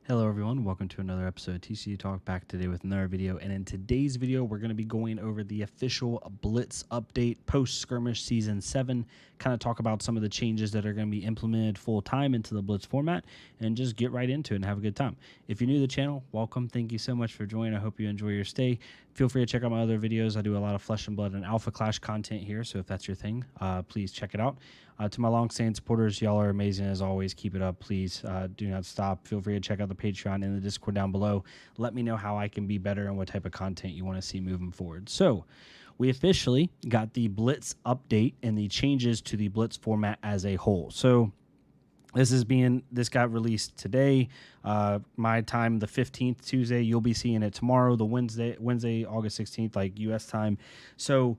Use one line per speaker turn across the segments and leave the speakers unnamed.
Hello everyone, welcome to another episode of TCU Talk, back today with another video. And in today's video, we're going to be going over the official Blitz update post-skirmish season 7, kind of talk about some of the changes that are going to be implemented full-time into the Blitz format, and just get right into it and have a good time. If you're new to the channel, welcome. Thank you so much for joining. I hope you enjoy your stay. Feel free to check out my other videos. I do a lot of Flesh and Blood and Alpha Clash content here, so if that's your thing, please check it out. To my long-standing supporters, y'all are amazing as always. Keep it up, please. Do not stop. Feel free to check out the Patreon and the Discord down below. Let me know how I can be better and what type of content you want to see moving forward. So, we officially got the Blitz update and the changes to the Blitz format as a whole. So, this got released today, my time, the 15th, Tuesday. You'll be seeing it tomorrow, the Wednesday, August 16th, like U.S. time. So,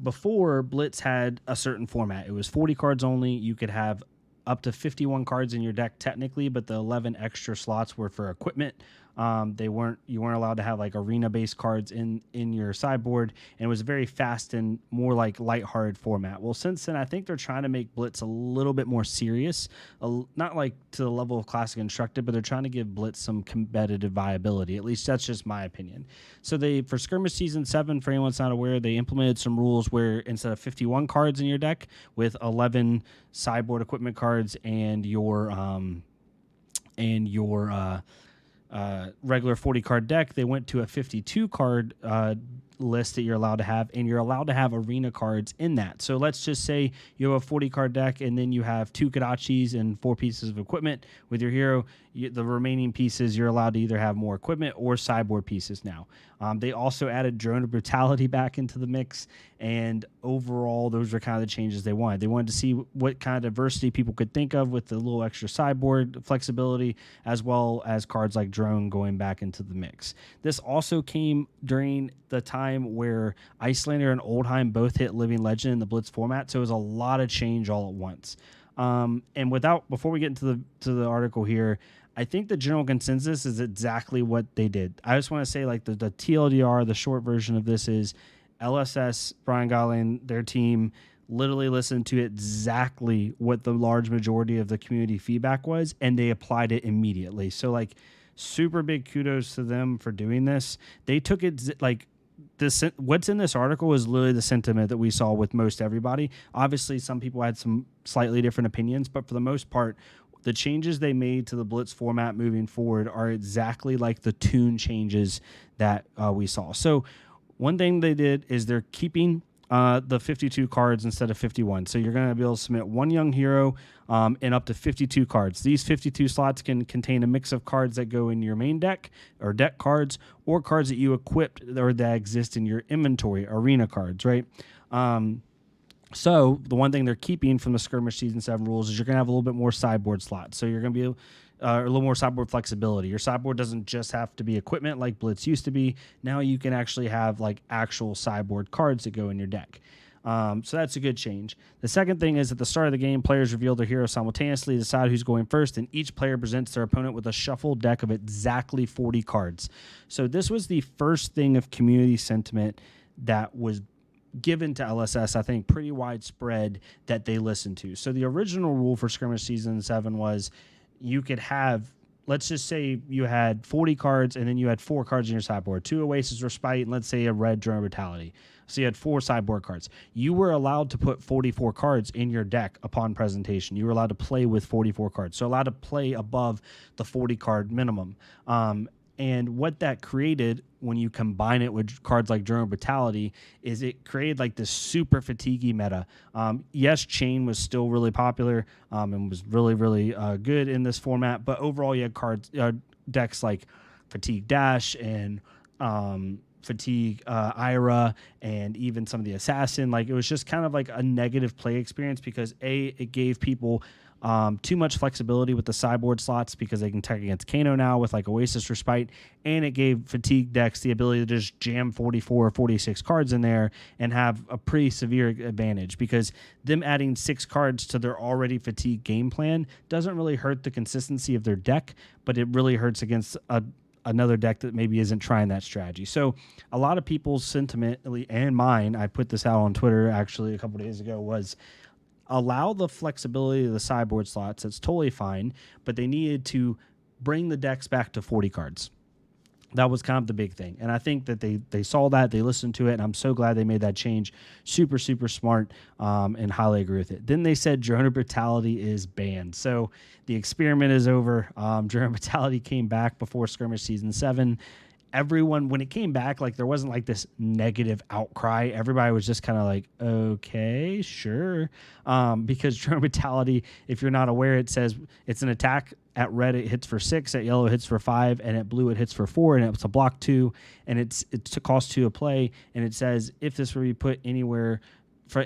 before, Blitz had a certain format. It was 40 cards only. You could have up to 51 cards in your deck technically, but the 11 extra slots were for equipment. You weren't allowed to have like arena-based cards in your sideboard, and it was a very fast and more like lighthearted format. Well, since then, I think they're trying to make Blitz a little bit more serious, not like to the level of Classic Constructed, but they're trying to give Blitz some competitive viability. At least that's just my opinion. So for Skirmish Season 7, for anyone that's not aware, they implemented some rules where instead of 51 cards in your deck with 11 sideboard equipment cards and your regular 40 card deck, they went to a 52 card list that you're allowed to have, and you're allowed to have arena cards in that. So let's just say you have a 40 card deck and then you have 2 Kodachis and 4 pieces of equipment with your hero. The remaining pieces, you're allowed to either have more equipment or sideboard pieces now. They also added Drone of Brutality back into the mix, and overall, those were kind of the changes they wanted. They wanted to see what kind of diversity people could think of with the little extra sideboard flexibility, as well as cards like Drone going back into the mix. This also came during the time where Icelander and Oldheim both hit Living Legend in the Blitz format, so it was a lot of change all at once. And before we get into the article here, I think the general consensus is exactly what they did. I just want to say, like, the TLDR, the short version of this is LSS, Brian Gosling, their team literally listened to exactly what the large majority of the community feedback was, and they applied it immediately. So, like, super big kudos to them for doing this. They took it, like, what's in this article is literally the sentiment that we saw with most everybody. Obviously, some people had some slightly different opinions, but for the most part, the changes they made to the Blitz format moving forward are exactly like the tune changes that we saw. So one thing they did is they're keeping the 52 cards instead of 51. So you're going to be able to submit one young hero and up to 52 cards. These 52 slots can contain a mix of cards that go in your main deck or deck cards, or cards that you equipped or that exist in your inventory, arena cards, right? So the one thing they're keeping from the Skirmish Season 7 rules is you're going to have a little bit more sideboard slots. So you're going to be a little more sideboard flexibility. Your sideboard doesn't just have to be equipment like Blitz used to be. Now you can actually have like actual sideboard cards that go in your deck. So that's a good change. The second thing is at the start of the game, players reveal their hero simultaneously, decide who's going first, and each player presents their opponent with a shuffled deck of exactly 40 cards. So this was the first thing of community sentiment that was given to LSS, I think, pretty widespread that they listened to. So the original rule for Skirmish Season 7 was you could have, let's just say you had 40 cards and then you had 4 cards in your sideboard, 2 Oasis Respite, and let's say a red Drone Brutality. So you had 4 sideboard cards. You were allowed to put 44 cards in your deck upon presentation. You were allowed to play with 44 cards. So allowed to play above the 40 card minimum. And what that created when you combine it with cards like Drone Brutality is it created like this super fatiguey meta. Yes, Chain was still really popular and was really, really good in this format. But overall, you had decks like Fatigue Dash and Fatigue Ira and even some of the Assassin. Like, it was just kind of like a negative play experience because it gave people too much flexibility with the sideboard slots because they can tech against Kano now with like Oasis Respite, and it gave Fatigue decks the ability to just jam 44 or 46 cards in there and have a pretty severe advantage, because them adding 6 cards to their already Fatigue game plan doesn't really hurt the consistency of their deck, but it really hurts against another deck that maybe isn't trying that strategy. So a lot of people's sentiment, and mine, I put this out on Twitter actually a couple days ago, was allow the flexibility of the sideboard slots. That's totally fine, but they needed to bring the decks back to 40 cards. That was kind of the big thing. And I think that they saw that, they listened to it, and I'm so glad they made that change. Super, super smart, and highly agree with it. Then they said Drone Brutality is banned. So the experiment is over. Drone Brutality came back before Skirmish Season 7. Everyone, when it came back, like there wasn't like this negative outcry. Everybody was just kind of like, okay, sure. Because Drone Brutality, if you're not aware, it says it's an attack. At red, it hits for 6. At yellow, it hits for 5. And at blue, it hits for 4. And it's a block 2. And it's a cost 2 a play. And it says if this were to be put anywhere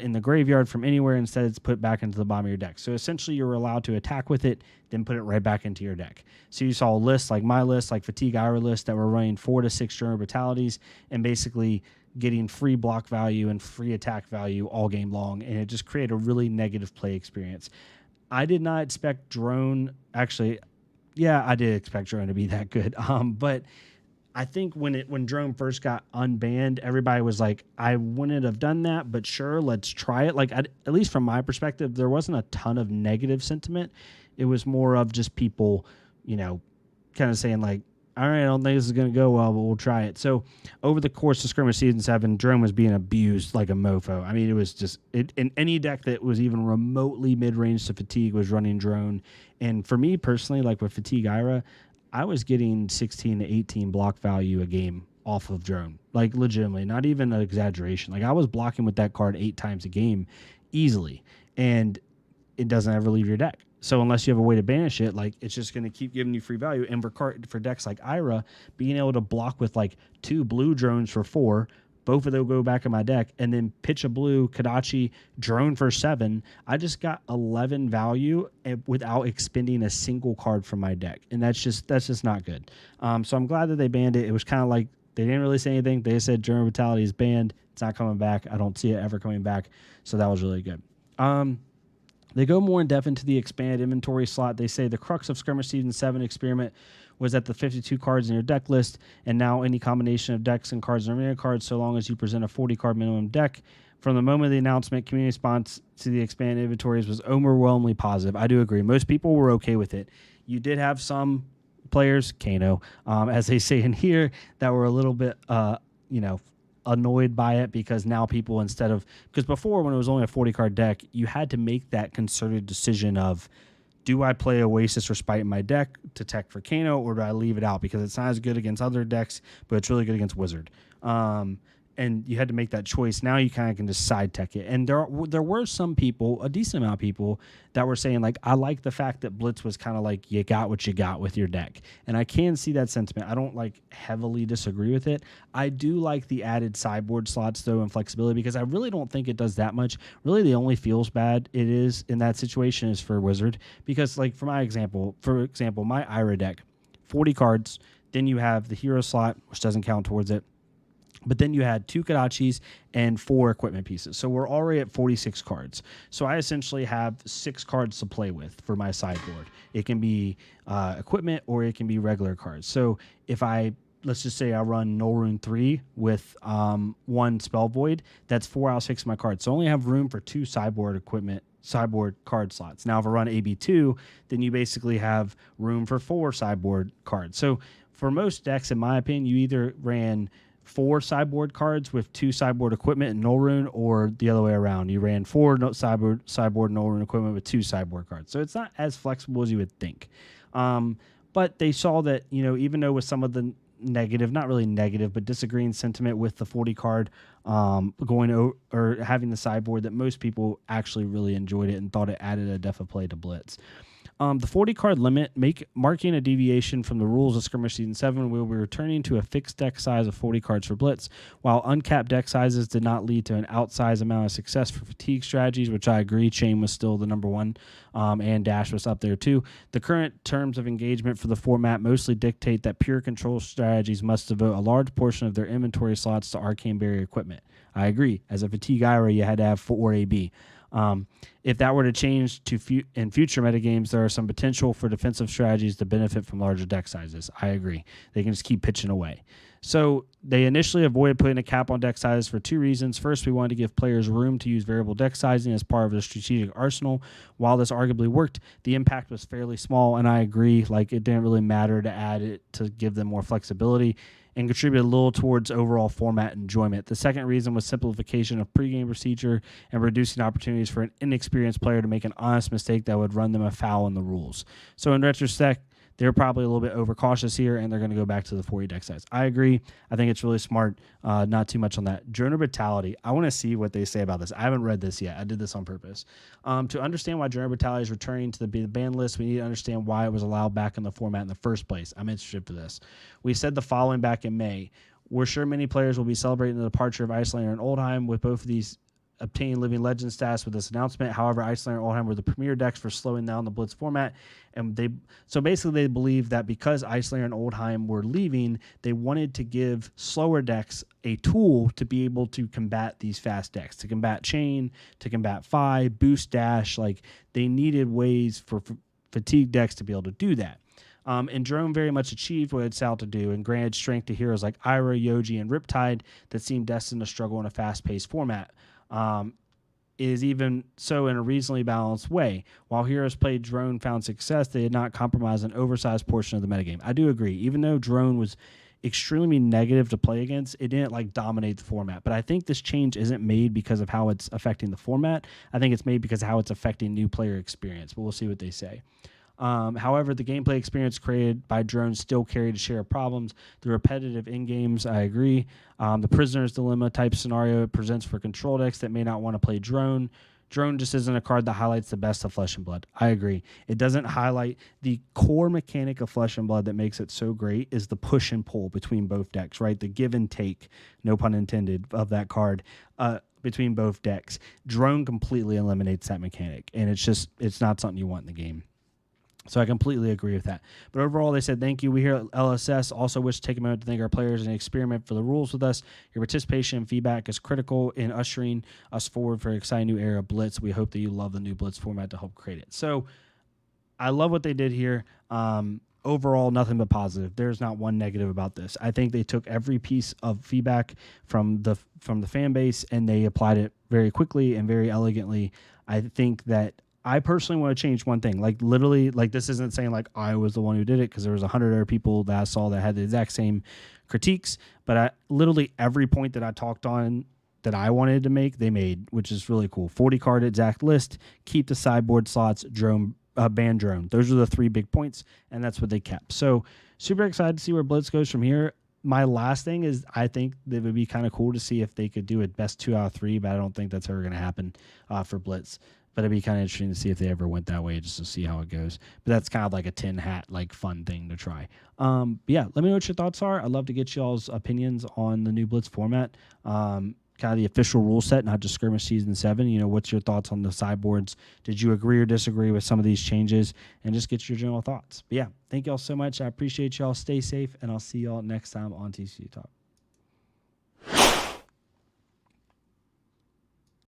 in the graveyard from anywhere, instead it's put back into the bottom of your deck. So essentially you're allowed to attack with it, then put it right back into your deck. So you saw lists like my list, like Fatigue Ira list, that were running 4 to 6 Drone Brutalities and basically getting free block value and free attack value all game long. And it just created a really negative play experience. I did not expect Drone, actually, yeah, I did expect Drone to be that good. But I think when Drone first got unbanned, everybody was like, I wouldn't have done that, but sure, let's try it. Like, at least from my perspective, there wasn't a ton of negative sentiment. It was more of just people, kind of saying like, all right, I don't think this is going to go well, but we'll try it. So over the course of Skirmish Season 7, Drone was being abused like a mofo. I mean, it was just, in any deck that was even remotely mid-range to Fatigue was running Drone. And for me personally, like with Fatigue Ira, I was getting 16 to 18 block value a game off of Drone. Like legitimately, not even an exaggeration. Like I was blocking with that card 8 times a game easily. And it doesn't ever leave your deck. So unless you have a way to banish it, like it's just going to keep giving you free value. And for decks like Ira, being able to block with like 2 blue drones for 4, both of them go back in my deck, and then pitch a blue Kadachi drone for 7, I just got 11 value without expending a single card from my deck. And that's just not good. So I'm glad that they banned it. It was kind of like they didn't really say anything. They said Drone Brutality is banned. It's not coming back. I don't see it ever coming back. So that was really good. They go more in depth into the expanded inventory slot. They say the crux of Skirmish Season 7 experiment was that the 52 cards in your deck list, and now any combination of decks and cards and arena cards, so long as you present a 40-card minimum deck. From the moment of the announcement, community response to the expanded inventories was overwhelmingly positive. I do agree. Most people were okay with it. You did have some players, Kano, as they say in here, that were a little bit, annoyed by it, because now people, because before when it was only a 40-card deck, you had to make that concerted decision of, do I play Oasis or Spite in my deck to tech for Kano, or do I leave it out because it's not as good against other decks, but it's really good against Wizard? And you had to make that choice. Now you kind of can just side tech it. And there were some people, a decent amount of people, that were saying, like, I like the fact that Blitz was kind of like, you got what you got with your deck. And I can see that sentiment. I don't, like, heavily disagree with it. I do like the added sideboard slots, though, and flexibility, because I really don't think it does that much. Really, the only feels bad it is in that situation is for Wizard. Because, like, for example, my Ira deck, 40 cards, then you have the hero slot, which doesn't count towards it. But then you had 2 Kadachis and 4 equipment pieces. So we're already at 46 cards. So I essentially have 6 cards to play with for my sideboard. It can be equipment or it can be regular cards. So if let's just say I run Null Rune 3 with 1 Spell Void, that's 4 out of 6 of my cards. So I only have room for 2 sideboard card slots. Now if I run AB2, then you basically have room for 4 sideboard cards. So for most decks, in my opinion, you either ran 4 sideboard cards with 2 sideboard equipment and Null Rune, or the other way around. You ran 4 sideboard Null Rune equipment with 2 sideboard cards. So it's not as flexible as you would think. But they saw that, even though with some of the negative, not really negative, but disagreeing sentiment with the 40 card or having the sideboard, that most people actually really enjoyed it and thought it added a depth of play to Blitz. The 40-card limit, marking a deviation from the rules of Skirmish Season 7, will be returning to a fixed deck size of 40 cards for Blitz. While uncapped deck sizes did not lead to an outsized amount of success for fatigue strategies, which I agree, Chain was still the number one, and Dash was up there too. The current terms of engagement for the format mostly dictate that pure control strategies must devote a large portion of their inventory slots to arcane barrier equipment. I agree. As a fatigue IRA, you had to have 4 AB. If that were to change in future metagames, there are some potential for defensive strategies to benefit from larger deck sizes. I agree. They can just keep pitching away. So they initially avoided putting a cap on deck size for two reasons. First, we wanted to give players room to use variable deck sizing as part of their strategic arsenal. While this arguably worked, the impact was fairly small, and I agree, like it didn't really matter to add it to give them more flexibility and contributed a little towards overall format enjoyment. The second reason was simplification of pregame procedure and reducing opportunities for an inexperienced player to make an honest mistake that would run them afoul in the rules. So in retrospect, they're probably a little bit overcautious here, and they're going to go back to the 40 deck size. I agree. I think it's really smart. Not too much on that. Drone Brutality. I want to see what they say about this. I haven't read this yet. I did this on purpose. To understand why Drone Brutality is returning to the ban list, we need to understand why it was allowed back in the format in the first place. I'm interested for this. We said the following back in May. We're sure many players will be celebrating the departure of Icelander and Oldheim, with both of these obtain Living Legend status with this announcement. However, Icelander and Oldheim were the premier decks for slowing down the Blitz format, and they believe that because Icelander and Oldheim were leaving, they wanted to give slower decks a tool to be able to combat these fast decks, to combat Chain, to combat Fi, Boost Dash. Like, they needed ways for fatigue decks to be able to do that. And Drone very much achieved what it set out to do and granted strength to heroes like Ira, Yoji, and Riptide that seemed destined to struggle in a fast-paced format. Is even so in a reasonably balanced way. While heroes played Drone found success, they did not compromise an oversized portion of the metagame. I do agree. Even though Drone was extremely negative to play against, it didn't like dominate the format. But I think this change isn't made because of how it's affecting the format. I think it's made because of how it's affecting new player experience. But we'll see what they say. However, the gameplay experience created by drones still carried a share of problems. The repetitive in-games, I agree. The prisoner's dilemma type scenario it presents for control decks that may not want to play drone. Drone just isn't a card that highlights the best of Flesh and Blood. I agree. It doesn't highlight the core mechanic of Flesh and Blood that makes it so great is the push and pull between both decks, right? The give and take, no pun intended, of that card between both decks. Drone completely eliminates that mechanic, and it's not something you want in the game. So I completely agree with that. But overall, they said, thank you. We here at LSS also wish to take a moment to thank our players and experiment for the rules with us. Your participation and feedback is critical in ushering us forward for an exciting new era of Blitz. We hope that you love the new Blitz format to help create it. So I love what they did here. Overall, nothing but positive. There's not one negative about this. I think they took every piece of feedback from the fan base and they applied it very quickly and very elegantly. I think that I personally want to change one thing. Like, literally, like, this isn't saying, like, I was the one who did it, because there was 100 other people that I saw that had the exact same critiques. But literally every point that I talked on that I wanted to make, they made, which is really cool. 40-card exact list, keep the sideboard slots, drone, ban drone. Those are the three big points, and that's what they kept. So, super excited to see where Blitz goes from here. My last thing is I think that it would be kind of cool to see if they could do it best 2 out of 3, but I don't think that's ever going to happen for Blitz. But it'd be kind of interesting to see if they ever went that way, just to see how it goes. But that's kind of like a tin hat, like, fun thing to try. But yeah, let me know what your thoughts are. I'd love to get y'all's opinions on the new Blitz format. Kind of the official rule set, not just Skirmish Season 7. You know, what's your thoughts on the sideboards? Did you agree or disagree with some of these changes? And just get your general thoughts. But yeah, thank y'all so much. I appreciate y'all. Stay safe, and I'll see y'all next time on TCU Talk.